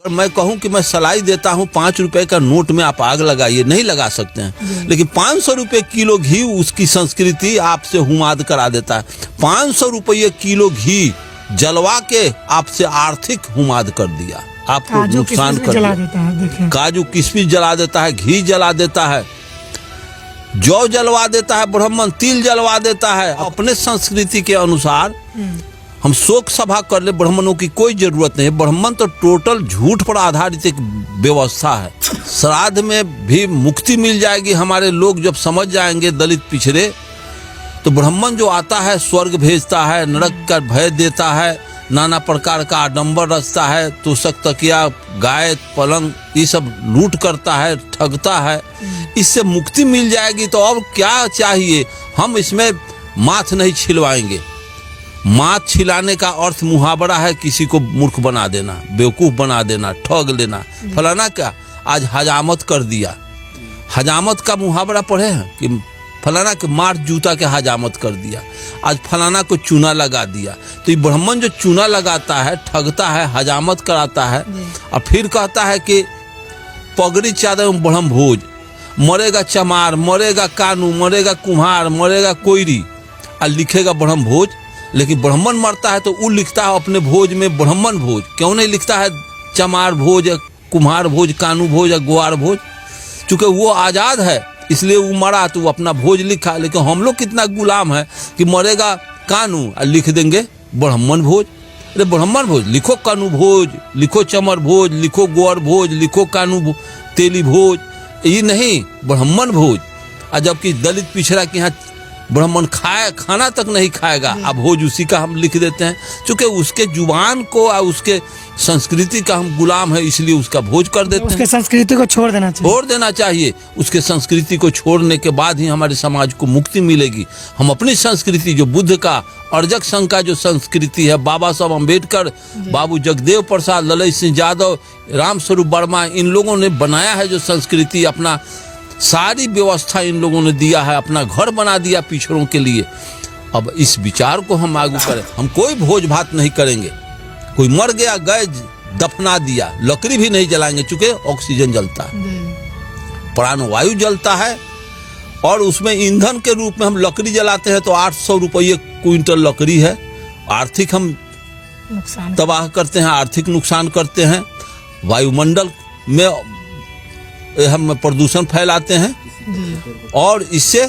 अगर मैं कहूं कि मैं सलाई देता हूं 5 रुपए का नोट में आप आग लगाइए, नहीं लगा सकते हैं। लेकिन 500 रुपए किलो घी उसकी संस्कृति आपसे हुमाद करा देता है। 500 रुपये किलो घी जलवा के आपसे आर्थिक हुमाद कर दिया, आपको नुकसान कर दिया। काजू किशमिश जला देता है, घी जला देता है, जौ जलवा देता है, ब्राह्मण तिल जलवा देता है। अपने संस्कृति के अनुसार हम शोक सभा कर ले, ब्राह्मणों की कोई जरूरत नहीं है। ब्राह्मण तो टोटल झूठ पर आधारित एक व्यवस्था है। श्राद्ध में भी मुक्ति मिल जाएगी। हमारे लोग जब समझ जाएंगे दलित पिछड़े, तो ब्राह्मण जो आता है स्वर्ग भेजता है, नरक का भय देता है, नाना प्रकार का आडंबर रचता है, तोशक तकिया गाय पलंग ये सब लूट करता है, ठगता है। इससे मुक्ति मिल जाएगी तो अब क्या चाहिए। हम इसमें माथ नहीं छिलवाएंगे। माथ छिलाने का अर्थ मुहावरा है किसी को मूर्ख बना देना, बेवकूफ बना देना, ठग लेना। फलाना क्या आज हजामत कर दिया। हजामत का मुहावरा पढ़े हैं कि फलाना के मार जूता के हजामत कर दिया, आज फलाना को चूना लगा दिया। तो ये ब्राह्मण जो चूना लगाता है, ठगता है, हजामत कराता है और फिर कहता है कि पगड़ी चादर में ब्रह्म भोज, मरेगा चमार, मरेगा कानू, मरेगा कुम्हार, मरेगा कोयरी और लिखेगा ब्रह्म भोज। लेकिन ब्राह्मण मरता है तो वो लिखता है अपने भोज में ब्राह्मण भोज, क्यों नहीं लिखता है चमार भोज, कुम्हार भोज, कानू भोज या ग्वार भोज। चूंकि वो आज़ाद है इसलिए वो मरा तो वो अपना भोज लिखा। लेकिन हम लोग कितना गुलाम है कि मरेगा कानू और लिख देंगे ब्राह्मण भोज। अरे ब्राह्मण भोज लिखो, कानू भोज लिखो, चमर भोज लिखो, ग्वार भोज लिखो, कानू तेली भोज, ये नहीं ब्राह्मण भोज। और जबकि दलित पिछड़ा के यहाँ ब्राह्मण खाना तक नहीं खाएगा, अब भोज उसी का हम लिख देते हैं। चूंकि उसके जुबान को और उसके संस्कृति का हम गुलाम है इसलिए उसका भोज कर देते हैं। उसके संस्कृति को छोड़ देना चाहिए। उसके संस्कृति को छोड़ने के बाद ही हमारे समाज को मुक्ति मिलेगी। हम अपनी संस्कृति जो बुद्ध का अर्जक संघ का जो संस्कृति है, बाबा साहब अम्बेडकर, बाबू जगदेव प्रसाद, ललित सिंह यादव, राम स्वरूप वर्मा, इन लोगों ने बनाया है जो संस्कृति, अपना सारी व्यवस्था इन लोगों ने दिया है, अपना घर बना दिया पिछड़ों के लिए। अब इस विचार को हम आगू करें। हम कोई भोज भात नहीं करेंगे। कोई मर गया गए दफना दिया, लकड़ी भी नहीं जलाएंगे चूंकि ऑक्सीजन जलता है, प्राणवायु जलता है और उसमें ईंधन के रूप में हम लकड़ी जलाते हैं तो 800 रुपये क्विंटल लकड़ी है। आर्थिक हम तबाह करते हैं, आर्थिक नुकसान करते हैं। वायुमंडल में हम प्रदूषण फैलाते हैं और इससे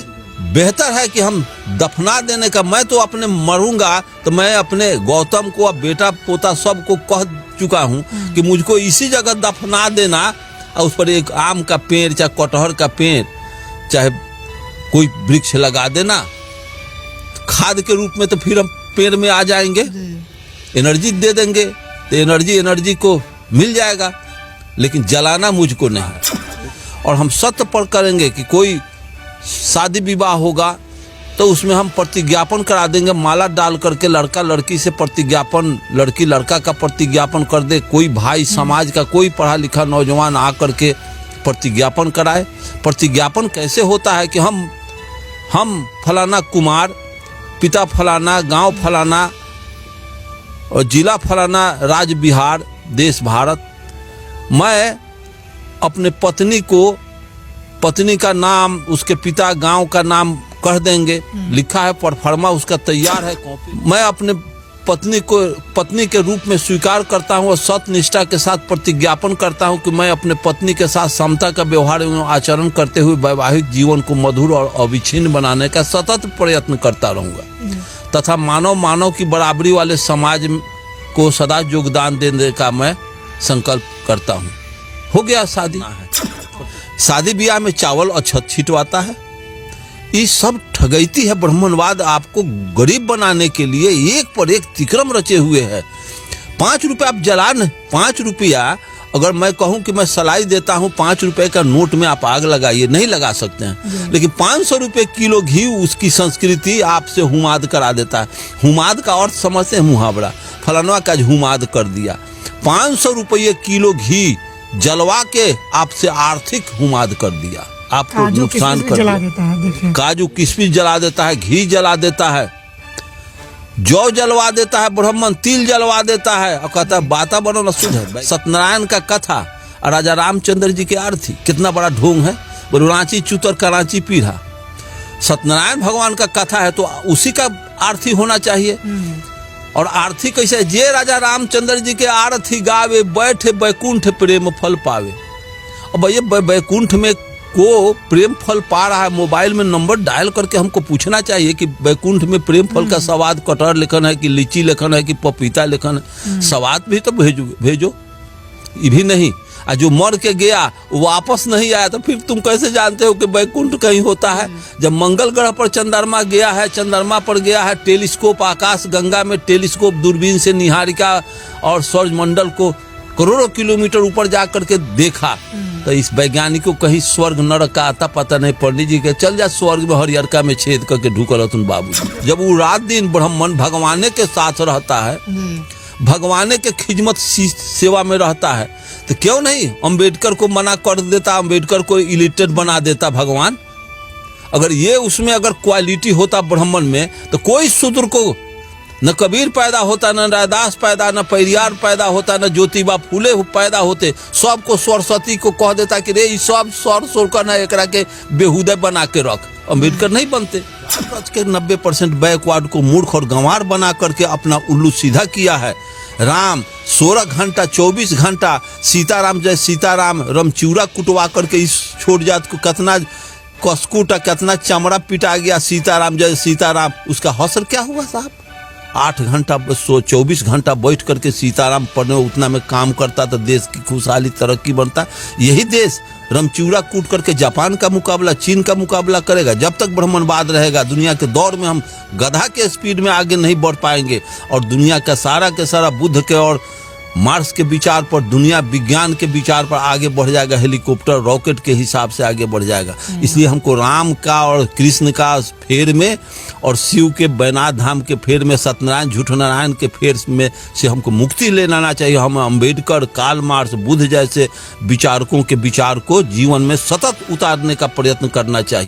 बेहतर है कि हम दफना देने का। मैं तो अपने मरूंगा तो मैं अपने गौतम को, अब बेटा पोता सबको कह चुका हूं कि मुझको इसी जगह दफना देना और उस पर एक आम का पेड़, चाहे कटहर का पेड़, चाहे कोई वृक्ष लगा देना खाद के रूप में। तो फिर हम पेड़ में आ जाएंगे, एनर्जी दे देंगे तो एनर्जी को मिल जाएगा। लेकिन जलाना मुझको नहीं। और हम सत्य पर करेंगे कि कोई शादी विवाह होगा तो उसमें हम प्रतिज्ञापन करा देंगे, माला डाल करके लड़का लड़की से प्रतिज्ञापन, लड़की लड़का का प्रतिज्ञापन कर दे। कोई भाई समाज का कोई पढ़ा लिखा नौजवान आ करके प्रतिज्ञापन कराए। प्रतिज्ञापन कैसे होता है कि हम फलाना कुमार, पिता फलाना, गांव फलाना और जिला फलाना, राज्य बिहार, देश भारत, मैं अपने पत्नी का नाम, उसके पिता गांव का नाम कह देंगे, लिखा है परफॉर्मा उसका तैयार है कॉपी। मैं अपने पत्नी के रूप में स्वीकार करता हूं और सत्य निष्ठा के साथ प्रतिज्ञापन करता हूं कि मैं अपने पत्नी के साथ समता का व्यवहार एवं आचरण करते हुए वैवाहिक जीवन को मधुर और अविच्छिन्न बनाने का सतत प्रयत्न करता रहूंगा तथा मानव की बराबरी वाले समाज को सदा योगदान देने का मैं संकल्प करता हूँ। हो गया शादी ब्याह में चावल अछत छिटवाता है। ये सब ठगैती है। ब्राह्मणवाद आपको गरीब बनाने के लिए एक पर एक तिक्रम रचे हुए है। 5 रुपये आप जलान, 5 रुपया अगर मैं कहूं कि मैं सलाई देता हूं 5 रुपए का नोट में आप आग लगाइए, नहीं लगा सकते हैं। लेकिन 500 रुपये किलो घी उसकी संस्कृति आपसे हुमाद करा देता है। हुमाद का अर्थ समझते हैं, मुहावरा, फलाना का हुमाद कर दिया। 500 रुपये किलो घी जलवा के आपसे आर्थिक हुमाद कर दिया, आपको नुकसान कर दिया। काजू किशमिश जला देता है, घी जला देता है, जौ जलवा देता है ब्राह्मण, तिल जलवा देता है और कहता है वातावरण अशुद्ध है। सत्यनारायण का कथा और राजा रामचंद्र जी की आरती, कितना बड़ा ढोंग है। बोलो रांची चूतर कराची पीढ़ा, सत्यनारायण भगवान का कथा है तो उसी का आरती होना चाहिए। और आरती कैसे, जे राजा रामचंद्र जी के आरती गावे बैठे बैकुंठ प्रेम फल पावे। अब ये बैकुंठ में को प्रेम फल पा रहा है, मोबाइल में नंबर डायल करके हमको पूछना चाहिए कि बैकुंठ में प्रेम फल का स्वाद कटहर लेखन है कि लीची लेखन है कि पपीता लेखन है, स्वाद भी तो भेजो। ये भी नहीं, और जो मर के गया वो वापस नहीं आया तो फिर तुम कैसे जानते हो कि बैकुंठ कहीं होता है। जब मंगल ग्रह पर चंद्रमा गया है, चंद्रमा पर गया है, टेलीस्कोप आकाश गंगा में टेलीस्कोप दूरबीन से निहारिका और सौरमंडल को करोड़ों किलोमीटर ऊपर जा करके देखा, तो इस वैज्ञानिक को कहीं स्वर्ग नरक का आता पता नहीं। पंडित जी के चल जा स्वर्ग में हरियरका में छेद करके ढुकल तुम बाबू। जब वो रात दिन ब्राह्मण भगवाने के साथ रहता है, भगवाने के खिदमत सेवा में रहता है, तो क्यों नहीं अंबेडकर को मना कर देता, अंबेडकर को इलिटरेट बना देता भगवान। अगर ये उसमें अगर क्वालिटी होता ब्राह्मण में तो कोई शूद्र को न कबीर पैदा होता, न रायदास पैदा, न पेरियार पैदा होता, न ज्योतिबा फूले पैदा होते। सबको सरस्वती को कह देता कि रे सब सौर सोरकर न एकरा के बेहुदे बना के रख, अंबेडकर नहीं बनते। के 90% बैकवर्ड को मूर्ख और गंवार बना करके अपना उल्लू सीधा किया है। राम 16 घंटा 24 घंटा सीताराम जय सीताराम रमचूरा कुटवा करके इस छोट जात को कितना कसकूटा, कितना चमड़ा पिटा गया। सीताराम जय सीताराम, उसका हौसला क्या हुआ साहब? 8 घंटा 24 घंटा बैठ करके सीताराम पढ़ने उतना में काम करता तो देश की खुशहाली तरक्की बनता। यही देश रमचूरा कूट करके जापान का मुकाबला, चीन का मुकाबला करेगा। जब तक ब्राह्मणवाद रहेगा दुनिया के दौर में हम गधा के स्पीड में आगे नहीं बढ़ पाएंगे। और दुनिया का सारा बुद्ध के और मार्स के विचार पर, दुनिया विज्ञान के विचार पर आगे बढ़ जाएगा। हेलीकॉप्टर रॉकेट के हिसाब से आगे बढ़ जाएगा। इसलिए हमको राम का और कृष्ण का फेर में और शिव के बैनाथ धाम के फेर में, सत्यनारायण झूठ नारायण के फेर में से हमको मुक्ति लेना चाहिए। हम अंबेडकर, कार्ल मार्क्स, बुद्ध जैसे विचारकों के विचार को जीवन में सतत उतारने का प्रयत्न करना चाहिए।